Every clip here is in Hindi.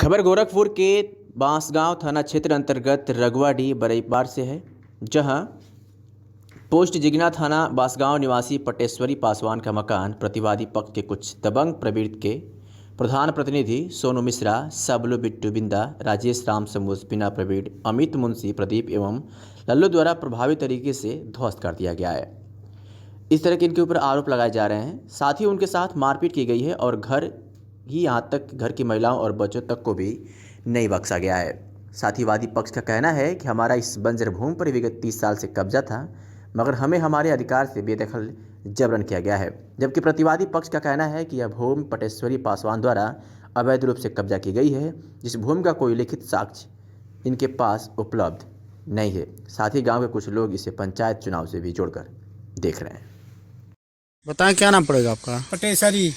खबर गोरखपुर के बांसगांव थाना क्षेत्र अंतर्गत रगवाडी बरईपार से है, जहां पोस्ट जिगना थाना बांसगांव निवासी पटेश्वरी पासवान का मकान प्रतिवादी पक्ष के कुछ दबंग प्रवृत्ति के प्रधान प्रतिनिधि सोनू मिश्रा, सबलू बिट्टू बिंदा, राजेश राम समूस, बिना प्रवीण, अमित मुंशी, प्रदीप एवं लल्लू द्वारा प्रभावी तरीके से ध्वस्त कर दिया गया है। इस तरह के इनके ऊपर आरोप लगाए जा रहे हैं। साथ ही उनके साथ मारपीट की गई है और घर ही यहाँ तक घर की महिलाओं और बच्चों तक को भी नहीं बख्शा गया है। साथ ही वादी पक्ष का कहना है कि हमारा इस बंजर भूमि पर विगत 30 साल से कब्जा था, मगर हमें हमारे अधिकार से बेदखल जबरन किया गया है। जबकि प्रतिवादी पक्ष का कहना है कि यह भूमि पटेश्वरी पासवान द्वारा अवैध रूप से कब्जा की गई है, जिस भूमि का कोई लिखित साक्ष्य इनके पास उपलब्ध नहीं है। साथ ही गाँव के कुछ लोग इसे पंचायत चुनाव से भी जोड़कर देख रहे हैं। बताएं, क्या नाम पड़ेगा आपका? पटेश्वरी।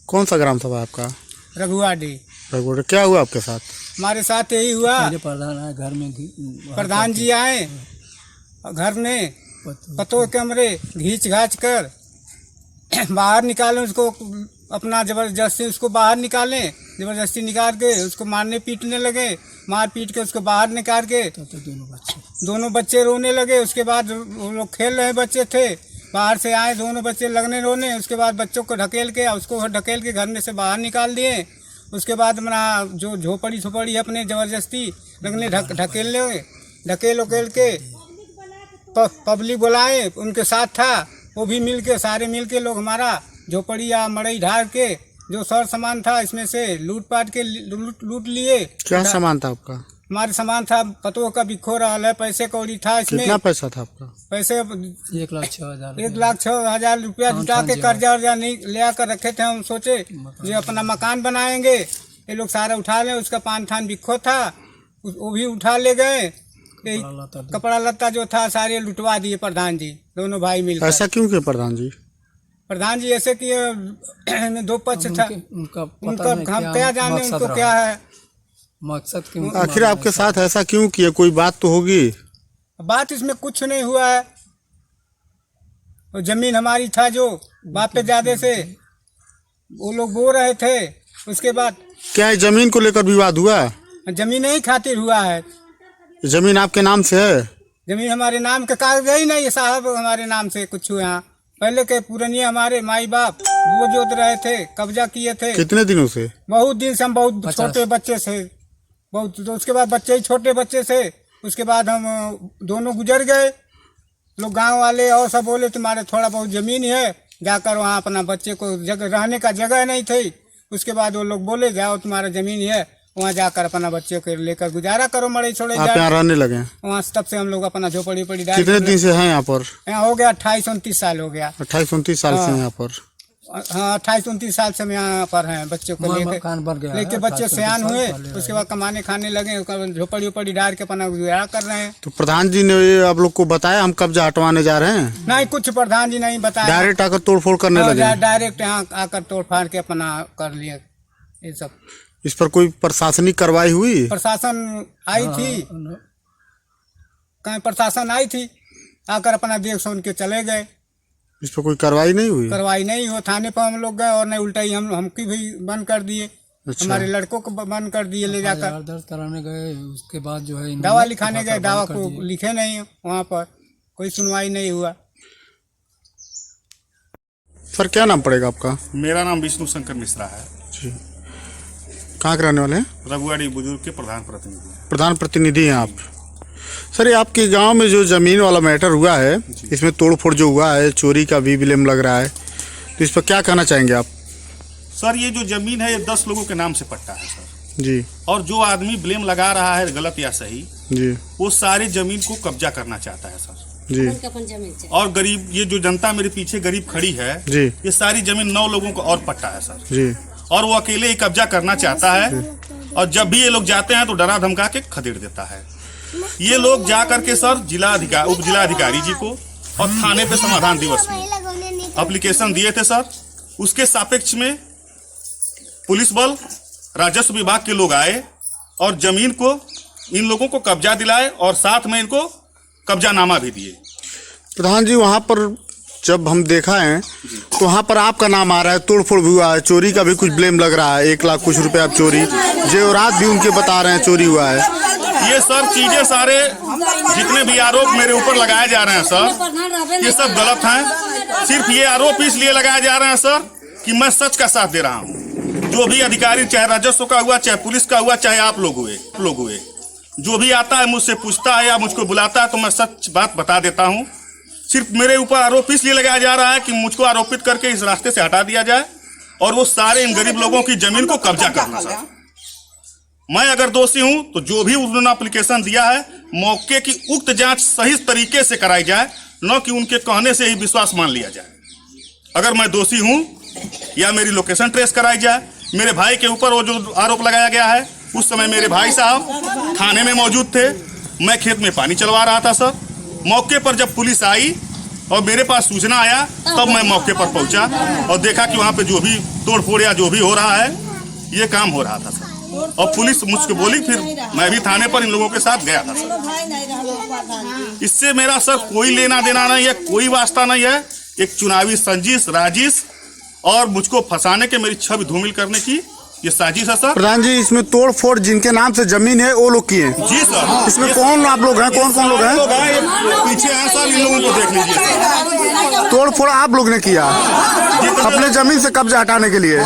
कौन सा ग्राम सभा है आपका? रघुवाडी। रघुवाडी। क्या हुआ आपके साथ? हमारे साथ यही हुआ, प्रधान आए घर में, प्रधान जी आए घर में, पतों कमरे घींच घाच कर बाहर निकालें, उसको अपना जबरदस्ती उसको बाहर निकालें, जबरदस्ती निकाल के उसको मारने पीटने लगे, मार पीट के उसको बाहर निकाल के तो दोनों बच्चे रोने लगे। उसके बाद वो लोग खेल रहे बच्चे थे, बाहर से आए, दोनों बच्चे लगने रोने। उसके बाद बच्चों को ढकेल के घर में से बाहर निकाल दिए। उसके बाद अपना जो झोपड़ी अपने जबरदस्ती लगने ढकेल के पब्लिक बुलाए, उनके साथ था वो भी सारे मिल के लोग हमारा झोपड़ी या मड़ई ढार के जो सर सामान था इसमें से लूट लिए। क्या सामान था आपका? हमारे सामान था, पतों का बिखो रहा है, पैसे कौड़ी था इसमें। कितना पैसा था आपका? पैसे 1,06,000 1,06,000 रुपया जुटा के कर्जा वर्जा नहीं ले कर रखे थे। हम सोचे ये अपना मकान बनाएंगे, ये लोग सारा उठा लें। उसका पान थान बिखो था, वो भी उठा ले गए। कपड़ा लत्ता जो था सारे लुटवा दिए प्रधान जी, दोनों भाई मिलकर। ऐसा क्यों किया प्रधान जी? प्रधान जी ऐसे किए, दो पक्ष था, उनका हम क्या जाने उनको क्या है मकसद क्यों। आखिर आपके साथ ऐसा क्यों किया? कोई बात तो होगी। बात इसमें कुछ नहीं हुआ है। वो जमीन हमारी था जो बाप पे ज्यादा से वो लोग बो रहे थे। उसके बाद क्या जमीन को लेकर विवाद हुआ? जमीन ही खातिर हुआ है। जमीन आपके नाम से है? जमीन हमारे नाम के कागज ही नहीं है साहब, हमारे नाम से कुछ हुआ। यहाँ पहले के पुरानी हमारे माई बाप वो जोत रहे थे, कब्जा किए थे। कितने दिनों से? बहुत दिन से, हम बहुत छोटे बच्चे से, बहुत। तो उसके बाद बच्चे ही छोटे बच्चे से, उसके बाद हम दोनों गुजर गए। लोग गांव वाले और सब बोले तुम्हारे थोड़ा बहुत जमीन है, जाकर वहाँ अपना बच्चे को रहने का जगह नहीं थी। उसके बाद वो लोग बोले जाओ तुम्हारा जमीन है, वहाँ जाकर अपना बच्चे को लेकर गुजारा करो, मड़े छोड़े आप यहाँ रहने लगे? वहाँ तब से हम लोग अपना झोपड़ी डाल। कितने दिन से हैं यहाँ पर? यहाँ हो गया 28-29 साल हो गया। 28-29 साल से यहाँ पर? हाँ, 28-29 साल से हम यहाँ पर हैं। बच्चों को लेके बच्चे सयान हुए, उसके बाद कमाने खाने लगे, झोपड़ी डाल के अपना गुजारा कर रहे हैं। तो प्रधान जी ने आप लोग को बताया हम कब्जा हटवाने जा रहे हैं? नहीं, कुछ प्रधान जी नहीं बताया। डायरेक्ट आकर तोड़फोड़ करने लगे? डायरेक्ट यहाँ आकर तोड़फाड़ के अपना कर लिए ये सब। इस पर कोई प्रशासनिक कार्रवाई हुई? प्रशासन आई थी, कहीं प्रशासन आई थी, आकर अपना देख सुन के चले गए। इस पर कोई कार्रवाई नहीं हुई? कार्रवाई नहीं हुई। थाने पर हम लोग गए और नहीं, उल्टा ही हमकी भी बंद कर दिए। अच्छा। हमारे लड़कों को बंद कर दिए ले जाकर। दर्ज कराने गए, उसके बाद जो है दवा लिखाने गए, दवा को लिखे नहीं, वहाँ पर कोई सुनवाई नहीं हुआ। सर, क्या नाम पड़ेगा आपका? मेरा नाम विष्णु शंकर मिश्रा है जी। कहाँ के रहने वाले हैं? रघुवाडी बुजुर्ग के प्रधान प्रतिनिधि। प्रधान प्रतिनिधि हैं आप? सर, ये आपके गांव में जो जमीन वाला मैटर हुआ है, इसमें तोड़फोड़ जो हुआ है, चोरी का भी ब्लेम लग रहा है, तो इस पर क्या कहना चाहेंगे आप? सर, ये जो जमीन है ये 10 लोगों के नाम से पट्टा है सर जी। और जो आदमी ब्लेम लगा रहा है, गलत या सही जी, वो सारी जमीन को कब्जा करना चाहता है सर जी। और गरीब, ये जो जनता मेरे पीछे गरीब खड़ी है जी, ये सारी जमीन 9 लोगों को और पट्टा है सर जी। और वो अकेले ही कब्जा करना चाहता है। और जब भी ये लोग जाते हैं तो डरा धमका के खदेड़ देता है। ये लोग जा करके सर उप जिला अधिकारी जी को और थाने पे समाधान दिवस में एप्लीकेशन दिए थे सर। उसके सापेक्ष में पुलिस बल, राजस्व विभाग के लोग आए और जमीन को इन लोगों को कब्जा दिलाए और साथ में इनको कब्जानामा भी दिए। प्रधान जी, वहाँ पर जब हम देखा है तो वहाँ पर आपका नाम आ रहा है, तोड़फोड़ भी हुआ है, चोरी का भी कुछ ब्लेम लग रहा है, 1 लाख कुछ रुपए आप चोरी, जेवरात भी उनके बता रहे हैं चोरी हुआ है। ये सर चीजें सारे जितने भी आरोप मेरे ऊपर लगाए जा रहे हैं सर, ये सब गलत हैं। सिर्फ ये आरोप इसलिए लगाए जा रहे हैं सर कि मैं सच का साथ दे रहा हूँ। जो भी अधिकारी, चाहे राजस्व का हुआ, चाहे पुलिस का हुआ, चाहे आप लोग हुए, जो भी आता है मुझसे पूछता है या मुझको बुलाता है तो मैं सच बात बता देता हूँ। सिर्फ मेरे ऊपर आरोप इसलिए लगाया जा रहा है कि मुझको आरोपित करके इस रास्ते से हटा दिया जाए और वो सारे इन गरीब लोगों की जमीन को कब्जा करना सर। मैं अगर दोषी हूं तो जो भी उन्होंने एप्लीकेशन दिया है, मौके की उक्त जांच सही तरीके से कराई जाए, न कि उनके कहने से ही विश्वास मान लिया जाए। अगर मैं दोषी हूं या मेरी लोकेशन ट्रेस कराई जाए। मेरे भाई के ऊपर वो जो आरोप लगाया गया है, उस समय मेरे भाई साहब थाने में मौजूद थे, मैं खेत में पानी चलवा रहा था सर। मौके पर जब पुलिस आई और मेरे पास सूचना आया तब मैं मौके पर पहुंचा और देखा कि वहां पे जो भी तोड़फोड़ या जो भी हो रहा है, ये काम हो रहा था सर। और पुलिस मुझको बोली, फिर मैं भी थाने पर इन लोगों के साथ गया था सर। इससे मेरा सर कोई लेना देना नहीं है, कोई वास्ता नहीं है। एक चुनावी साजिश और मुझको फंसाने के, मेरी छवि धूमिल करने की ये साजिश है सर। प्रधान जी, इसमें तोड़फोड़ जिनके नाम से जमीन है वो लोग किए? जी सर। इसमें कौन आप लोग हैं, कौन कौन लोग हैं? पीछे हैं सर, इन लोगों को देख लीजिए सर। तोड़फोड़ आप लोग ने किया अपने जमीन से कब्जा हटाने के लिए?